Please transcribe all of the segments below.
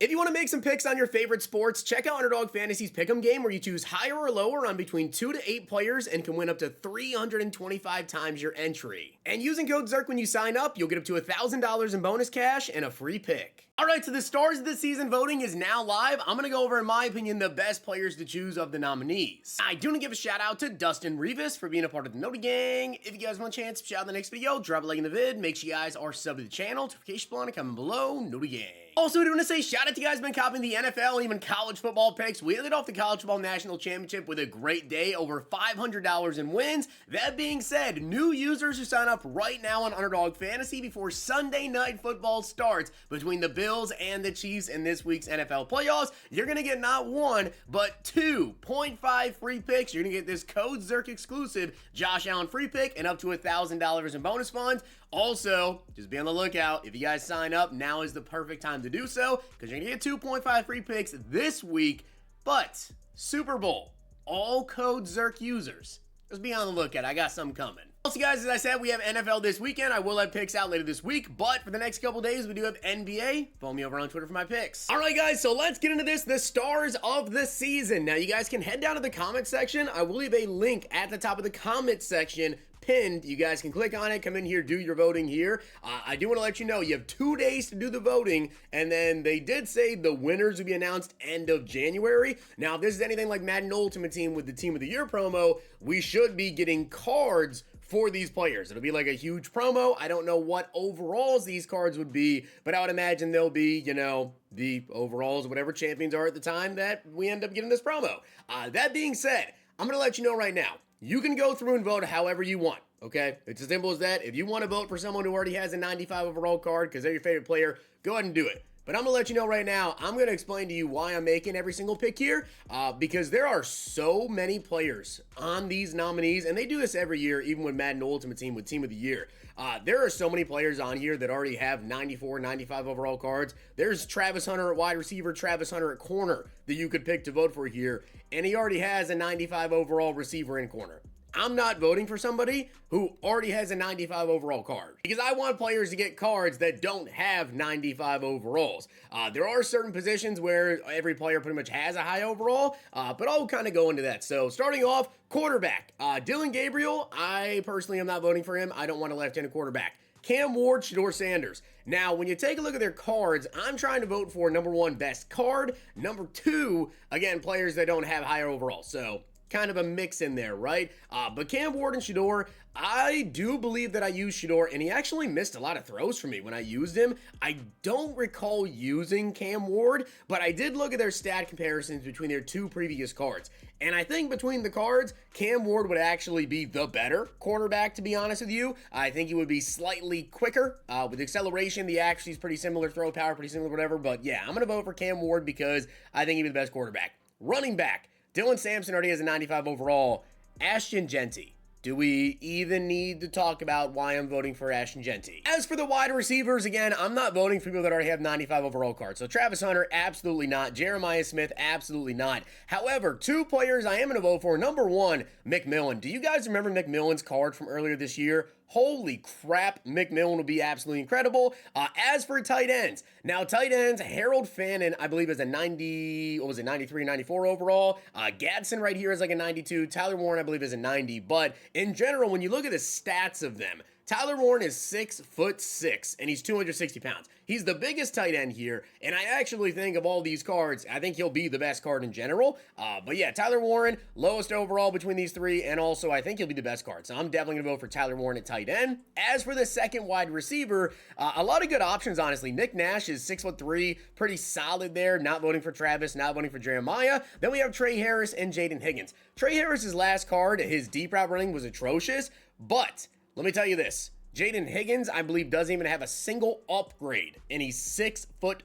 If you want to make some picks on your favorite sports, check out Underdog Fantasy's Pick'em game where you choose higher or lower on between 2 to 8 players and can win up to 325 times your entry. And using code ZIRK when you sign up, you'll get up to $1,000 in bonus cash and a free pick. Alright, so the stars of the season voting is now live. I'm going to go over, in my opinion, the best players to choose of the nominees. I do want to give a shout out to Dustin Rivas for being a part of the Noti Gang. If you guys want a chance to shout out in the next video, drop a like in the vid. Make sure you guys are subbed to the channel. Notification bell on comment below. Noti Gang. Also, I do want to say shout out to you guys who have been copying the NFL and even college football picks. We ended off the College Football National Championship with a great day, over $500 in wins. That being said, new users who sign up right now on Underdog Fantasy before Sunday Night Football starts between the Bills and the Chiefs in this week's NFL playoffs, you're going to get not one, but 2.5 free picks. You're going to get this code ZIRK exclusive Josh Allen free pick and up to $1,000 in bonus funds. Also, just be on the lookout. If you guys sign up, now is the perfect time to do so because you're going to get 2.5 free picks this week. But Super Bowl, all code ZIRK users, just be on the lookout. I got something coming. Also, guys, as I said, we have NFL this weekend. I will have picks out later this week, but for the next couple days, we do have NBA. Follow me over on Twitter for my picks. All right, guys, so let's get into this, the stars of the season. Now, you guys can head down to the comment section. I will leave a link at the top of the comment section pinned. You guys can click on it, come in here, do your voting here. I do want to let you know you have 2 days to do the voting, and then they did say the winners will be announced end of January. Now, if this is anything like Madden Ultimate Team with the Team of the Year promo, we should be getting cards for these players. It'll be like a huge promo. I don't know what overalls these cards would be, but I would imagine they'll be, you know, the overalls, whatever champions are at the time that we end up getting this promo. That being said, I'm going to let you know right now, you can go through and vote however you want, okay? It's as simple as that. If you want to vote for someone who already has a 95 overall card because they're your favorite player, go ahead and do it. But I'm going to let you know right now, I'm going to explain to you why I'm making every single pick here, because there are so many players on these nominees, and they do this every year, even with Madden Ultimate Team, with Team of the Year. There are so many players on here that already have 94, 95 overall cards. There's Travis Hunter at wide receiver, Travis Hunter at corner that you could pick to vote for here, and he already has a 95 overall receiver in corner. I'm not voting for somebody who already has a 95 overall card because I want players to get cards that don't have 95 overalls. There are certain positions where every player pretty much has a high overall, but I'll kind of go into that. So starting off, quarterback. Dylan Gabriel, I personally am not voting for him. I don't want a left-handed quarterback. Cam Ward, Shedeur Sanders. Now, when you take a look at their cards, I'm trying to vote for number one, best card. Number two, again, players that don't have higher overall. So kind of a mix in there, right? But Cam Ward and Shedeur, I do believe that I used Shedeur, and he actually missed a lot of throws for me when I used him. I don't recall using Cam Ward, but I did look at their stat comparisons between their two previous cards. And I think between the cards, Cam Ward would actually be the better cornerback, to be honest with you. I think he would be slightly quicker. With acceleration, the accuracy is pretty similar, throw power pretty similar, whatever. But yeah, I'm going to vote for Cam Ward because I think he'd be the best quarterback. Running back. Dylan Sampson already has a 95 overall. Ashton Jeanty. Do we even need to talk about why I'm voting for Ashton Jeanty? As for the wide receivers, again, I'm not voting for people that already have 95 overall cards. So Travis Hunter, absolutely not. Jeremiah Smith, absolutely not. However, two players I am going to vote for. Number one, McMillan. Do you guys remember McMillan's card from earlier this year? Holy crap, McMillan will be absolutely incredible. As for tight ends, now tight ends, Harold Fannin, I believe, is a 93, 94 overall. Gadsden right here is like a 92. Tyler Warren, I believe, is a 90. But in general, when you look at the stats of them, Tyler Warren is 6'6", and he's 260 pounds. He's the biggest tight end here, and I actually think of all these cards, I think he'll be the best card in general. But yeah, Tyler Warren, lowest overall between these three, and also I think he'll be the best card. So I'm definitely going to vote for Tyler Warren at tight end. As for the second wide receiver, a lot of good options, honestly. Nick Nash is 6'3", pretty solid there. Not voting for Travis, not voting for Jeremiah. Then we have Trey Harris and Jaden Higgins. Trey Harris's last card, his deep route running was atrocious, but let me tell you this. Jaden Higgins, I believe, doesn't even have a single upgrade, and he's 6'4".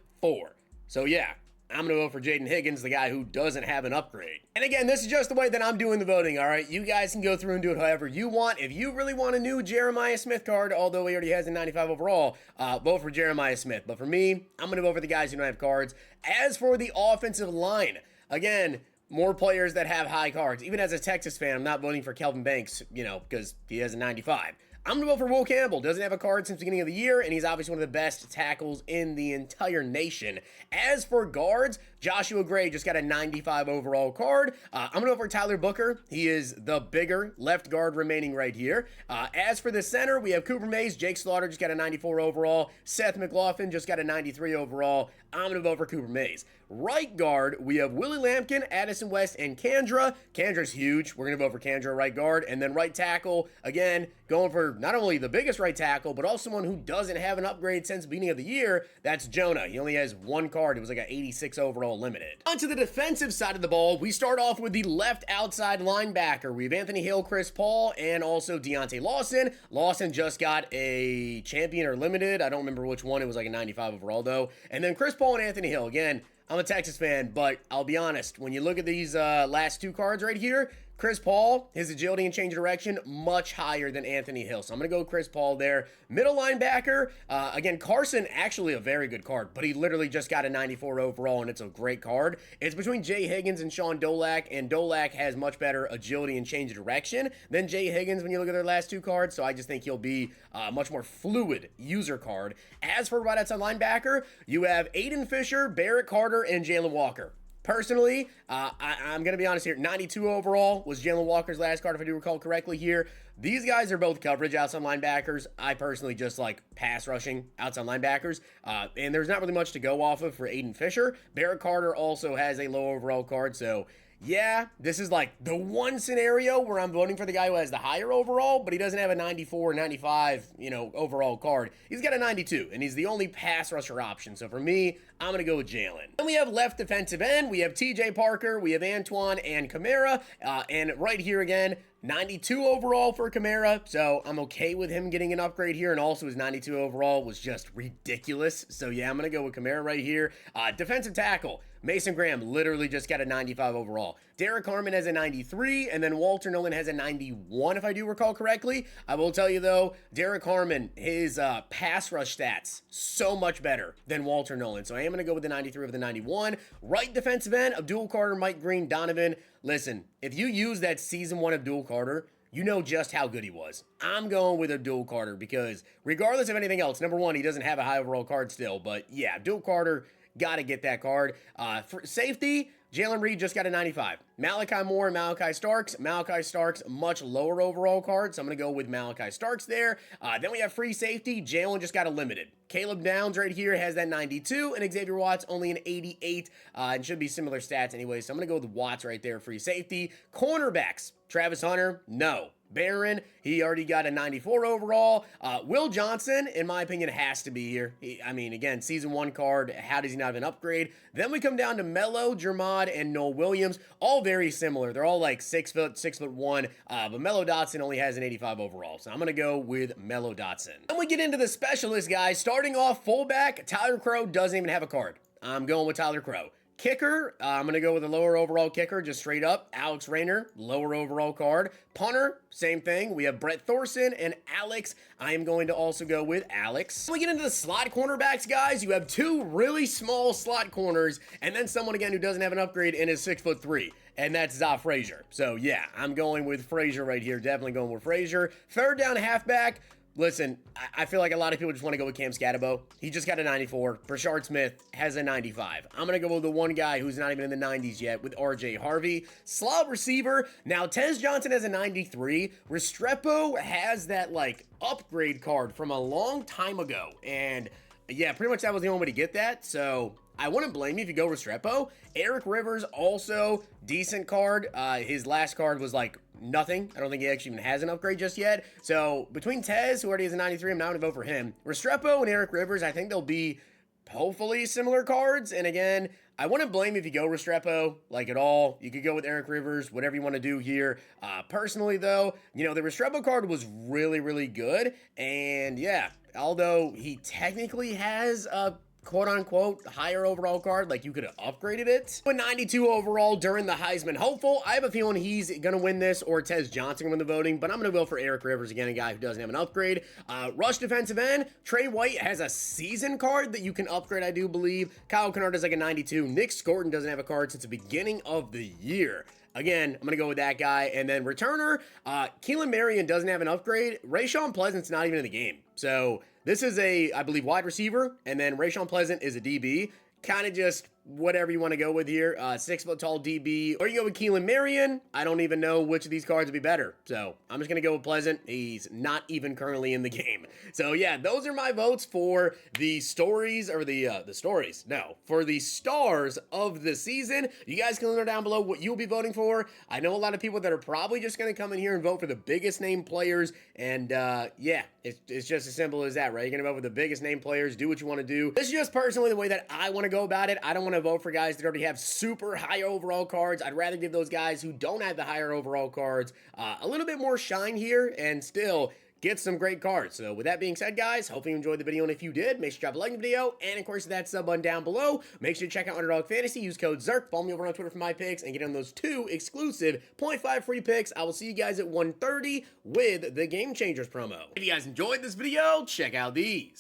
So yeah, I'm going to vote for Jaden Higgins, the guy who doesn't have an upgrade. And again, this is just the way that I'm doing the voting, all right? You guys can go through and do it however you want. If you really want a new Jeremiah Smith card, although he already has a 95 overall, vote for Jeremiah Smith. But for me, I'm going to vote for the guys who don't have cards. As for the offensive line, again, more players that have high cards. Even as a Texas fan, I'm not voting for Kelvin Banks, you know, because he has a 95. I'm gonna vote for Will Campbell. Doesn't have a card since the beginning of the year, and he's obviously one of the best tackles in the entire nation. As for guards, Joshua Gray just got a 95 overall card. I'm gonna vote for Tyler Booker. He is the bigger left guard remaining right here. As for the center, we have Cooper Mays. Jake Slaughter just got a 94 overall. Seth McLaughlin just got a 93 overall. I'm gonna vote for Cooper Mays. Right guard, we have Willie Lampkin, Addison West, and Kandra. Kandra's huge. We're going to vote for Kandra right guard. And then right tackle, again, going for not only the biggest right tackle, but also someone who doesn't have an upgrade since the beginning of the year. That's Jonah. He only has one card. It was like an 86 overall limited. On to the defensive side of the ball, we start off with the left outside linebacker. We have Anthony Hill, Chris Paul, and also Deontay Lawson. Lawson just got a champion or limited. I don't remember which one. It was like a 95 overall, though. And then Chris Paul and Anthony Hill. Again, I'm a Texas fan, but I'll be honest, when you look at these last two cards right here, Chris Paul, his agility and change of direction, much higher than Anthony Hill. So I'm going to go with Chris Paul there. Middle linebacker, again, Carson, actually a very good card, but he literally just got a 94 overall, and it's a great card. It's between Jay Higgins and Sean Dolak, and Dolak has much better agility and change of direction than Jay Higgins when you look at their last two cards, so I just think he'll be a much more fluid user card. As for right outside linebacker, you have Aiden Fisher, Barrett Carter, and Jalen Walker. Personally, I'm going to be honest here, 92 overall was Jalen Walker's last card, if I do recall correctly here. These guys are both coverage outside linebackers. I personally just like pass rushing outside linebackers, and there's not really much to go off of for Aiden Fisher. Barrett Carter also has a low overall card, so yeah, this is like the one scenario where I'm voting for the guy who has the higher overall, but he doesn't have a 94, 95, overall card. He's got a 92, and he's the only pass rusher option. So for me, I'm going to go with Jalen. Then we have left defensive end. We have TJ Parker, we have Antoine and Kamara, and right here again, 92 overall for Kamara, so I'm okay with him getting an upgrade here, and also his 92 overall was just ridiculous. So yeah, I'm going to go with Kamara right here. Defensive tackle, Mason Graham literally just got a 95 overall. Derek Harmon has a 93, and then Walter Nolan has a 91, if I do recall correctly. I will tell you, though, Derek Harmon, his pass rush stats, so much better than Walter Nolan. So I am going to go with the 93 over the 91. Right defensive end, Abdul Carter, Mike Green, Donovan. Listen, if you use that season 1 Abdul Carter, you know just how good he was. I'm going with Abdul Carter because regardless of anything else, number one, he doesn't have a high overall card still, but yeah, Abdul Carter, got to get that card. For safety, Jalen Reed just got a 95. Malachi Moore and Malachi Starks. Malachi Starks, much lower overall card, so I'm going to go with Malachi Starks there. Then we have free safety. Jalen just got a limited. Caleb Downs right here has that 92, and Xavier Watts only an 88, and should be similar stats anyway, so I'm going to go with Watts right there, free safety. Cornerbacks, Travis Hunter, no. Barron, he already got a 94 overall. Will Johnson, in my opinion, has to be here. Again, season 1 card, how does he not have an upgrade? Then we come down to Mello, Jermod, and Noel Williams, all very similar. They're all like 6 foot, 6'1", but Mello Dotson only has an 85 overall, so I'm going to go with Mello Dotson. Then we get into the specialist guys. Starting off fullback, Tyler Crow doesn't even have a card. I'm going with Tyler Crow. Kicker, I'm going to go with a lower overall kicker, just straight up. Alex Rayner, lower overall card. Punter, same thing. We have Brett Thorson and Alex. I am going to also go with Alex. When we get into the slot cornerbacks, guys, you have 2 really small slot corners, and then someone, again, who doesn't have an upgrade and is 6'3", and that's Za Frazier. So, yeah, I'm going with Frazier right here. Definitely going with Frazier. Third down halfback. Listen, I feel like a lot of people just want to go with Cam Scatabo. He just got a 94. Brashard Smith has a 95. I'm going to go with the one guy who's not even in the 90s yet with RJ Harvey. Slot receiver. Now, Tez Johnson has a 93. Restrepo has that, upgrade card from a long time ago. And, yeah, pretty much that was the only way to get that. So, I wouldn't blame you if you go Restrepo. Eric Rivers, also decent card. His last card was, nothing. I don't think he actually even has an upgrade just yet. So between Tez, who already has a 93, I'm now going to vote for him. Restrepo and Eric Rivers, I think they'll be hopefully similar cards. And again, I wouldn't blame if you go Restrepo, at all. You could go with Eric Rivers, whatever you want to do here. Personally, though, the Restrepo card was really, really good. And yeah, although he technically has a quote-unquote higher overall card, you could have upgraded it. With 92 overall during the Heisman hopeful, I have a feeling he's gonna win this, or Tez Johnson win the voting, but I'm gonna go for Eric Rivers again, a guy who doesn't have an upgrade. Rush defensive end, Trey White has a season card that you can upgrade, I do believe. Kyle Kennard is a 92. Nick Scorton doesn't have a card since the beginning of the year. again, I'm going to go with that guy. And then returner, Keelan Marion doesn't have an upgrade. Rayshawn Pleasant's not even in the game. So this is a, I believe, wide receiver. And then Rayshawn Pleasant is a DB. Kind of just whatever you want to go with here. 6 foot tall DB. Or you go with Keelan Marion. I don't even know which of these cards would be better. So I'm just going to go with Pleasant. He's not even currently in the game. So yeah, those are my votes for the stories, or for the stars of the season. You guys can let me know down below what you'll be voting for. I know a lot of people that are probably just going to come in here and vote for the biggest name players. And yeah, it's just as simple as that, right? You're going to vote for the biggest name players. Do what you want to do. This is just personally the way that I want to go about it. I don't want to vote for guys that already have super high overall cards. I'd rather give those guys who don't have the higher overall cards a little bit more shine here and still get some great cards. So with that being said, guys, hopefully you enjoyed the video, and if you did, make sure to drop a like in the video, and of course hit that sub button down below. Make sure to check out Underdog Fantasy, use code ZERK, follow me over on Twitter for my picks, and get on those 2 exclusive 0.5 free picks. I will see you guys at 1:30 with the Game Changers promo. If you guys enjoyed this video, check out these.